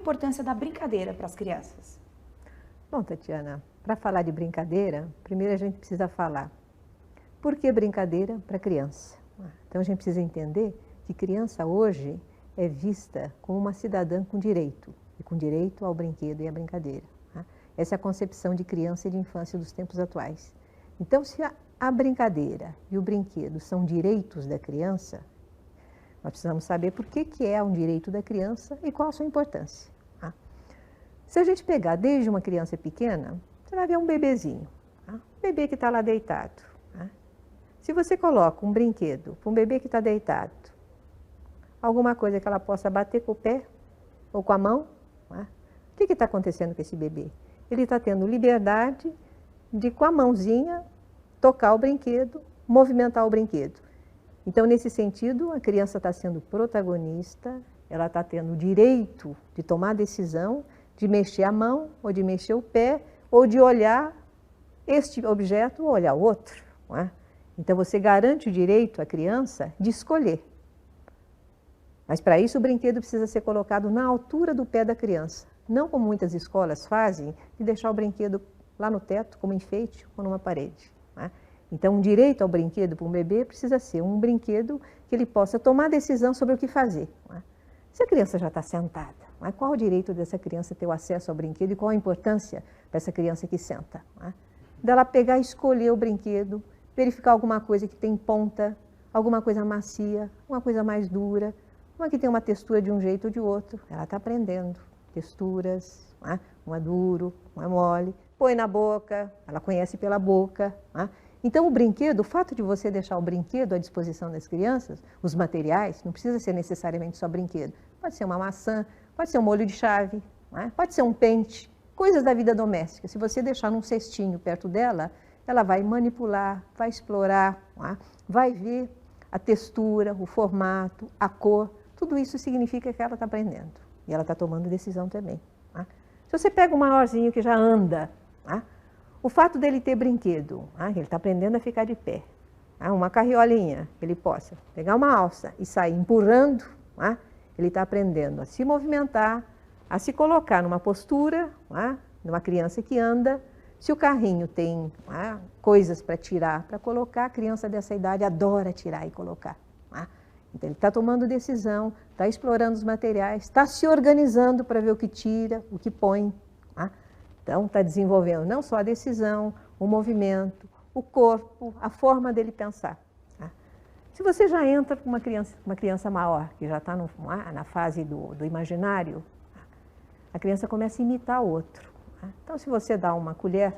importância da brincadeira para as crianças? Bom, Tatiana, para falar de brincadeira, primeiro a gente precisa falar por que brincadeira para criança. Então a gente precisa entender que criança hoje é vista como uma cidadã com direito, e com direito ao brinquedo e à brincadeira. Essa é a concepção de criança e de infância dos tempos atuais. Então, se a brincadeira e o brinquedo são direitos da criança, nós precisamos saber por que é um direito da criança e qual a sua importância. Se a gente pegar desde uma criança pequena, você vai ver um bebezinho, um bebê que está lá deitado. Se você coloca um brinquedo para um bebê que está deitado, alguma coisa que ela possa bater com o pé ou com a mão, o que está acontecendo com esse bebê? Ele está tendo liberdade de, com a mãozinha, tocar o brinquedo, movimentar o brinquedo. Então, nesse sentido, a criança está sendo protagonista, ela está tendo o direito de tomar a decisão, de mexer a mão, ou de mexer o pé, ou de olhar este objeto ou olhar o outro. Então, você garante o direito à criança de escolher. Mas, para isso, o brinquedo precisa ser colocado na altura do pé da criança. Não como muitas escolas fazem, de deixar o brinquedo lá no teto, como enfeite ou numa parede. Então, um direito ao brinquedo para um bebê precisa ser um brinquedo que ele possa tomar decisão sobre o que fazer. Se a criança já está sentada, qual o direito dessa criança ter o acesso ao brinquedo e qual a importância para essa criança que senta? Dela pegar e escolher o brinquedo, verificar alguma coisa que tem ponta, alguma coisa macia, uma coisa mais dura, uma que tem uma textura de um jeito ou de outro. Ela está aprendendo texturas, um é duro, um é mole, põe na boca, ela conhece pela boca. Então, o brinquedo, o fato de você deixar o brinquedo à disposição das crianças, os materiais, não precisa ser necessariamente só brinquedo. Pode ser uma maçã, pode ser um molho de chave, pode ser um pente, coisas da vida doméstica. Se você deixar num cestinho perto dela, ela vai manipular, vai explorar, vai ver a textura, o formato, a cor. Tudo isso significa que ela está aprendendo. E ela está tomando decisão também. Se você pega um maiorzinho que já anda, o fato dele ter brinquedo, ele está aprendendo a ficar de pé, uma carriolinha, ele possa pegar uma alça e sair empurrando, ele está aprendendo a se movimentar, a se colocar numa postura, numa criança que anda. Se o carrinho tem coisas para tirar, para colocar, a criança dessa idade adora tirar e colocar. Então, ele está tomando decisão, está explorando os materiais, está se organizando para ver o que tira, o que põe. Então, está desenvolvendo não só a decisão, o movimento, o corpo, a forma dele pensar. Se você já entra com uma criança maior, que já está na fase do imaginário, a criança começa a imitar o outro. Então, se você dá uma colher,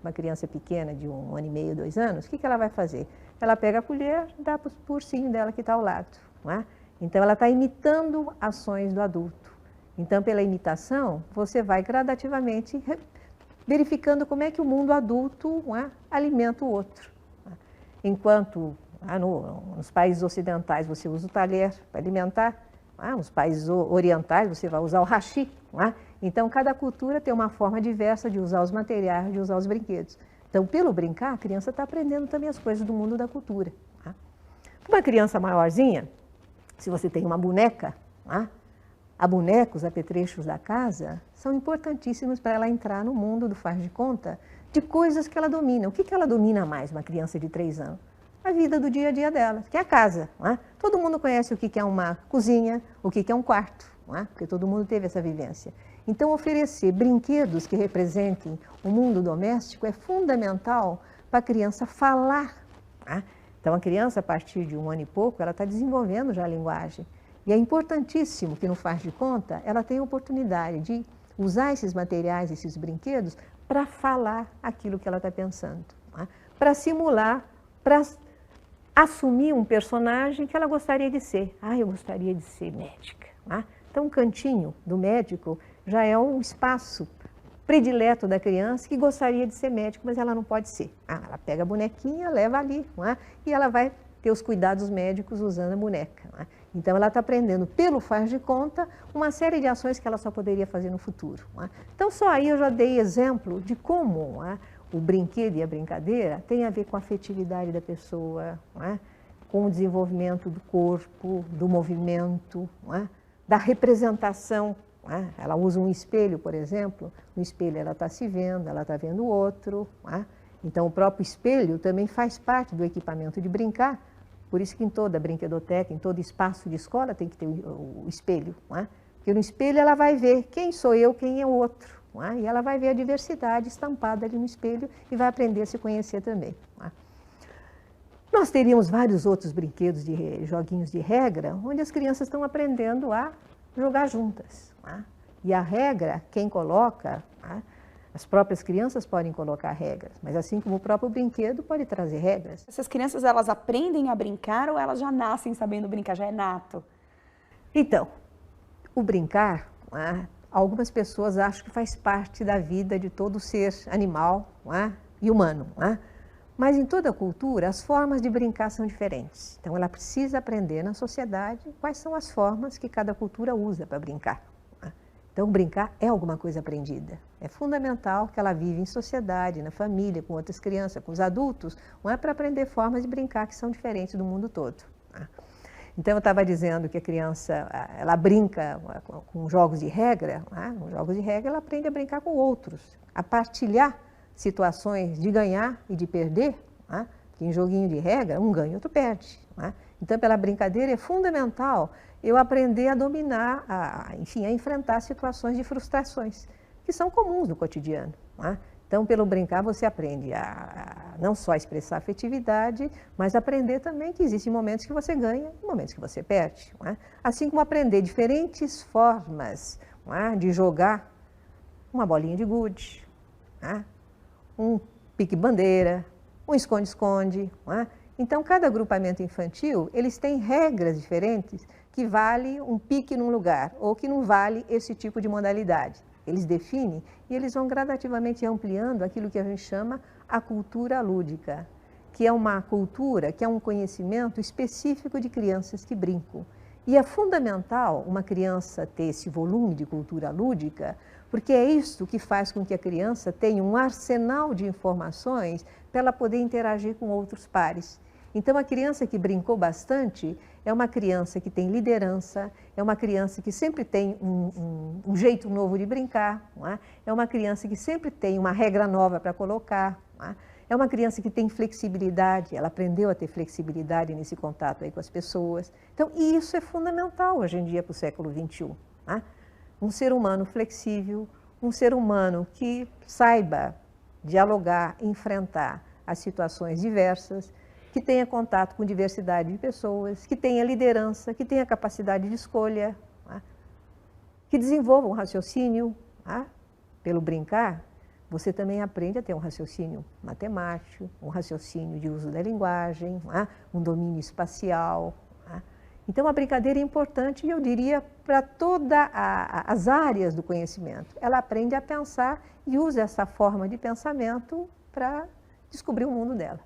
uma criança pequena de 1 ano e meio, 2 anos, o que ela vai fazer? Ela pega a colher e dá para o ursinho dela que está ao lado. Então, ela está imitando ações do adulto. Então, pela imitação, você vai gradativamente verificando como é que o mundo adulto alimenta o outro. Enquanto nos países ocidentais você usa o talher para alimentar, nos países orientais você vai usar o hashi. Então, cada cultura tem uma forma diversa de usar os materiais, de usar os brinquedos. Então, pelo brincar, a criança está aprendendo também as coisas do mundo da cultura. Uma criança maiorzinha, se você tem uma boneca, a boneca, os apetrechos da casa, são importantíssimos para ela entrar no mundo do faz de conta de coisas que ela domina. O que ela domina mais, uma criança de 3 anos? A vida do dia a dia dela, que é a casa. Todo mundo conhece o que é uma cozinha, o que é um quarto, porque todo mundo teve essa vivência. Então, oferecer brinquedos que representem o mundo doméstico é fundamental para a criança falar. Então, a criança, a partir de 1 ano e pouco, ela está desenvolvendo já a linguagem. E é importantíssimo que, no faz de conta, ela tenha a oportunidade de usar esses materiais, esses brinquedos, para falar aquilo que ela está pensando. Para simular, para assumir um personagem que ela gostaria de ser. Eu gostaria de ser médica. Então, o cantinho do médico já é um espaço predileto da criança que gostaria de ser médico, mas ela não pode ser. Ela pega a bonequinha, leva ali, e ela vai ter os cuidados médicos usando a boneca. Então, ela está aprendendo, pelo faz de conta, uma série de ações que ela só poderia fazer no futuro. Então, só aí eu já dei exemplo de como o brinquedo e a brincadeira tem a ver com a afetividade da pessoa, com o desenvolvimento do corpo, do movimento, da representação né? Ela usa um espelho, por exemplo, no espelho ela está se vendo, ela está vendo o outro, né? Então o próprio espelho também faz parte do equipamento de brincar, por isso que em toda brinquedoteca, em todo espaço de escola tem que ter o espelho, né? Porque no espelho ela vai ver quem sou eu, quem é o outro, né? E ela vai ver a diversidade estampada ali no espelho e vai aprender a se conhecer também, né? Nós teríamos vários outros brinquedos, joguinhos de regra, onde as crianças estão aprendendo a jogar juntas, né? E a regra, quem coloca, né? As próprias crianças podem colocar regras, mas assim como o próprio brinquedo pode trazer regras. Essas crianças, elas aprendem a brincar ou elas já nascem sabendo brincar, já é nato? Então, o brincar, né? Algumas pessoas acham que faz parte da vida de todo ser animal, né? E humano, né? Mas em toda cultura, as formas de brincar são diferentes. Então, ela precisa aprender na sociedade quais são as formas que cada cultura usa para brincar, né? Então, brincar é alguma coisa aprendida. É fundamental que ela vive em sociedade, na família, com outras crianças, com os adultos, não é para aprender formas de brincar que são diferentes do mundo todo, né? Então, eu estava dizendo que a criança, ela brinca com jogos de regra, né? Com jogos de regra, ela aprende a brincar com outros, a partilhar situações de ganhar e de perder, né? Que em joguinho de regra, um ganha e outro perde, né? Então, pela brincadeira, é fundamental eu aprender a dominar, enfim, a enfrentar situações de frustrações, que são comuns no cotidiano, né? Então, pelo brincar, você aprende a não só expressar afetividade, mas aprender também que existem momentos que você ganha e momentos que você perde, né? Assim como aprender diferentes formas, né, de jogar uma bolinha de gude, né? Um pique-bandeira, um esconde-esconde, né? Então, cada agrupamento infantil, eles têm regras diferentes que vale um pique num lugar ou que não vale esse tipo de modalidade. Eles definem e eles vão gradativamente ampliando aquilo que a gente chama a cultura lúdica, que é uma cultura, que é um conhecimento específico de crianças que brincam. E é fundamental uma criança ter esse volume de cultura lúdica, porque é isso que faz com que a criança tenha um arsenal de informações para ela poder interagir com outros pares. Então, a criança que brincou bastante é uma criança que tem liderança, é uma criança que sempre tem um jeito novo de brincar, não é? É uma criança que sempre tem uma regra nova para colocar, não é? É uma criança que tem flexibilidade, ela aprendeu a ter flexibilidade nesse contato aí com as pessoas. Então, e isso é fundamental hoje em dia para o século XXI, não é? Um ser humano flexível, um ser humano que saiba dialogar, enfrentar as situações diversas, que tenha contato com diversidade de pessoas, que tenha liderança, que tenha capacidade de escolha, né? Que desenvolva um raciocínio, né? Pelo brincar, você também aprende a ter um raciocínio matemático, um raciocínio de uso da linguagem, né? Um domínio espacial, né? Então, a brincadeira é importante, eu diria, para todas as áreas do conhecimento. Ela aprende a pensar e usa essa forma de pensamento para descobrir o mundo dela.